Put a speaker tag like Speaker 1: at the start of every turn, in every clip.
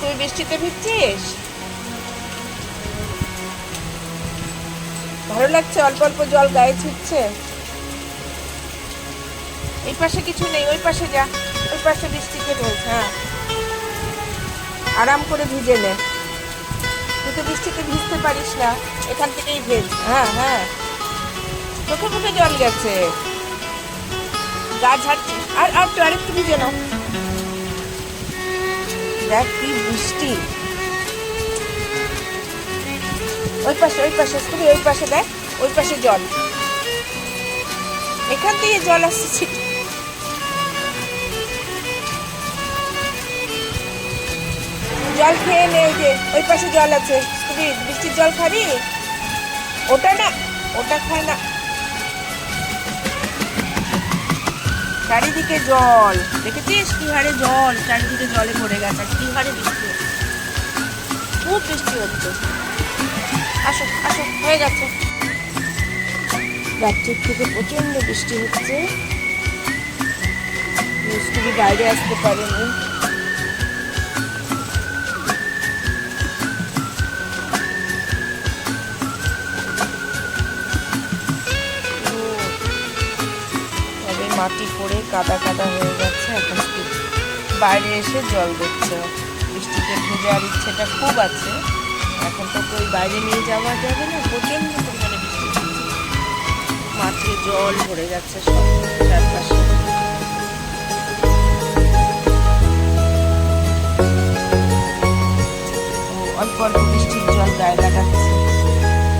Speaker 1: তুই বৃষ্টিতে ভিজছিস? ভালো লাগছে? অল্প অল্প জল গায়ে ছিটছে। এই পাশে কিছু নেই, ওই পাশে যা। ওই পাশে বৃষ্টিতে ভেজ। হ্যাঁ, আরাম করে ভিজে নে। তুই তো বৃষ্টিতে ভিজতে পারিস না, এখান থেকেই ভেজ। হ্যাঁ হ্যাঁ, চোখে মুখে জল গেছে, গা ঝাড়ছে। আর আর তো আরেকটু ভিজে নাও। দেখ কি বৃষ্টি। ওই পাশে তুমি ওই পাশে দেখ, ওই পাশে জল, এখান থেকে জল আসছে। জল খেয়ে নে, যে ওই পাশে জল আছে। তুমি বৃষ্টির জল খাবি? ওটা না, ওটা খায় না। চারিদিকে জল, দেখেছিস কি হারে জল, চারিদিকে জলে ভরে গেছে। কি হারে বৃষ্টি হচ্ছে, খুব বৃষ্টি হচ্ছে। আসো আসো, হয়ে গেছে। রাত্রির থেকে প্রচন্ড বৃষ্টি হচ্ছে, মিষ্টি বাইরে আসতে পারেনি। তবে মাটি পড়ে কাদা কাদা হয়ে গেছে। এখন বাইরে এসে জল দিচ্ছে। বৃষ্টিতে ভেজার ইচ্ছেটা খুব আছে। এখন তো ওই বাইরে নিয়ে যাওয়া যাবে না, প্রচন্ড পরিমাণে বৃষ্টি হচ্ছে। মাঠে জল ভরে যাচ্ছে সব চারপাশে। অল্প অল্প বৃষ্টির জল গায়ে লাগাচ্ছে।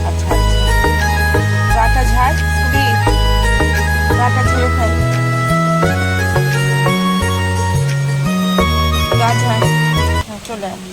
Speaker 1: আচ্ছা আচ্ছা, গাটা ঝাড়, খুবই গাটা ঝেড়ে খাই। গা ঝাড়, হ্যাঁ চলে আয়।